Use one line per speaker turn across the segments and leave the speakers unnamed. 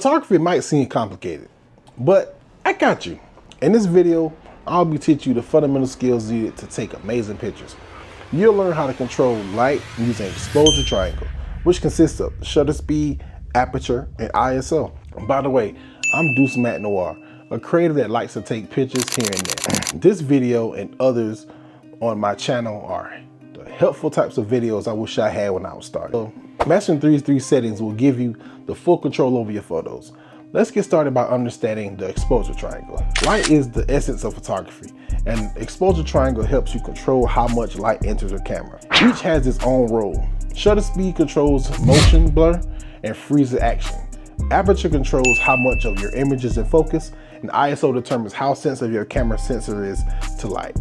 Photography might seem complicated, but I got you. In this video, I'll be teaching you the fundamental skills needed to take amazing pictures. You'll learn how to control light using exposure triangle, which consists of shutter speed, aperture, and ISO. And by the way, I'm Deus Mat Noir, a creator that likes to take pictures here and there. This video and others on my channel are the helpful types of videos I wish I had when I was starting. So, mastering these three settings will give you the full control over your photos. Let's get started by understanding the exposure triangle. Light is the essence of photography, and exposure triangle helps you control how much light enters your camera. Each has its own role. Shutter speed controls motion blur and freezes action. Aperture controls how much of your image is in focus, and ISO determines how sensitive your camera sensor is to light.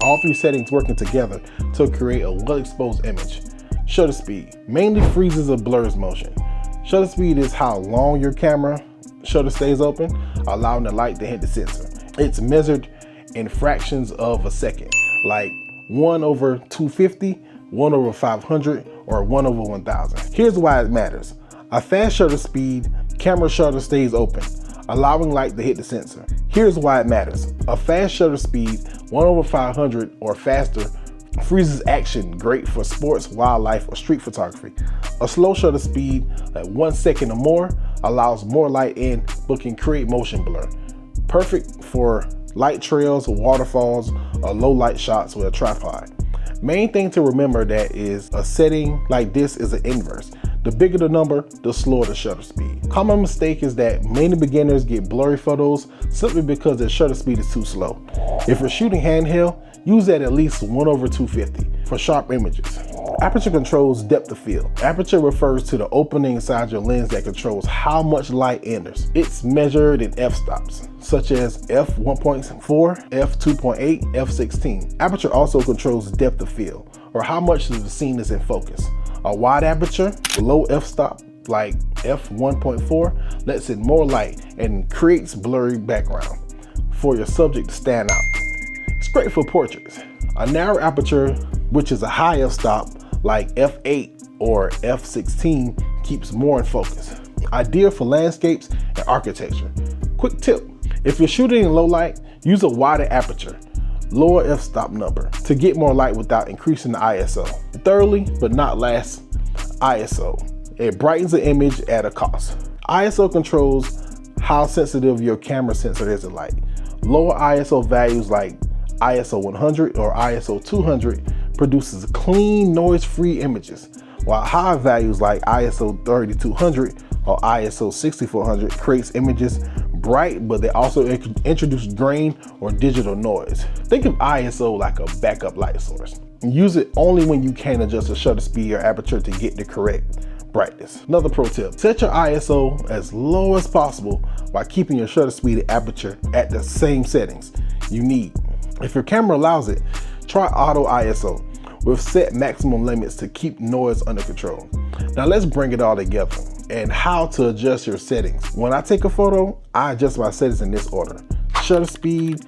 All three settings working together to create a well-exposed image. Shutter speed mainly freezes or blurs motion. Shutter speed is how long your camera shutter stays open, allowing the light to hit the sensor. It's measured in fractions of a second, like 1/250, 1/500, or 1/1000. Here's why it matters. A fast shutter speed, camera shutter stays open, allowing light to hit the sensor. Here's why it matters. A fast shutter speed, 1/500 or faster, freezes action, great for sports, wildlife, or street photography. A slow shutter speed, like 1 second or more, allows more light in but can create motion blur. Perfect for light trails, waterfalls, or low light shots with a tripod. Main thing to remember that is a setting like this is an inverse. The bigger the number, the slower the shutter speed. Common mistake is that many beginners get blurry photos simply because their shutter speed is too slow. If you're shooting handheld, use that at least 1/250 for sharp images. Aperture controls depth of field. Aperture refers to the opening inside your lens that controls how much light enters. It's measured in f-stops, such as f1.4, f2.8, f16. Aperture also controls depth of field, or how much of the scene is in focus. A wide aperture, below f-stop, like f1.4, lets in more light and creates blurry background for your subject to stand out. It's great for portraits. A narrow aperture, which is a high f-stop, like f8 or f16, keeps more in focus. Ideal for landscapes and architecture. Quick tip, if you're shooting in low light, use a wider aperture, lower f-stop number to get more light without increasing the ISO. Thirdly, but not last, ISO. It brightens the image at a cost. ISO controls how sensitive your camera sensor is to light. Lower ISO values like ISO 100 or ISO 200 produces clean, noise-free images, while high values like ISO 3200 or ISO 6400 creates images bright, but they also introduce grain or digital noise. Think of ISO like a backup light source. Use it only when you can adjust the shutter speed or aperture to get the correct brightness. Another pro tip, set your ISO as low as possible while keeping your shutter speed and aperture at the same settings you need. If your camera allows it, try auto ISO with set maximum limits to keep noise under control. Now let's bring it all together and how to adjust your settings. When I take a photo, I adjust my settings in this order. Shutter speed,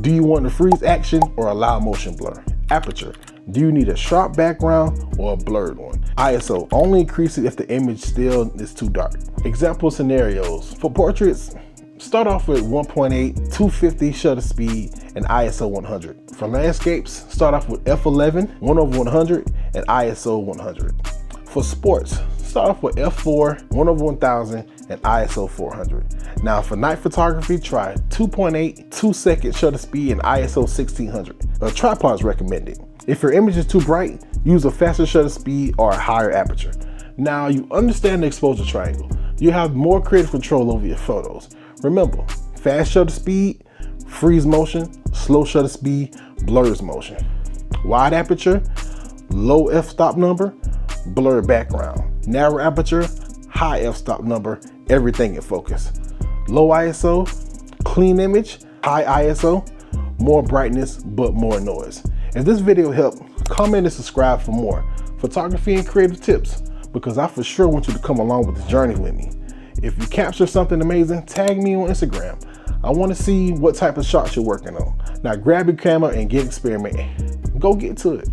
do you want to freeze action or allow motion blur? Aperture, do you need a sharp background or a blurred one? ISO, only increase it if the image still is too dark. Example scenarios, for portraits, start off with 1.8, 250 shutter speed and ISO 100. For landscapes, start off with f11, 1/100 and ISO 100. For sports, start off with f4, 1/1000 and ISO 400. Now for night photography, try 2.8, 2-second shutter speed and ISO 1600. A tripod is recommended. If your image is too bright, use a faster shutter speed or a higher aperture. Now you understand the exposure triangle. You have more creative control over your photos. Remember, fast shutter speed, freeze motion, slow shutter speed, blurs motion. Wide aperture, low f-stop number, blur background. Narrow aperture, high f-stop number, everything in focus. Low ISO, clean image, high ISO, more brightness but more noise. If this video helped, comment and subscribe for more photography and creative tips, because I for sure want you to come along with this journey with me. If you capture something amazing, tag me on Instagram. I want to see what type of shots you're working on. Now grab your camera and get experimenting. Go get to it.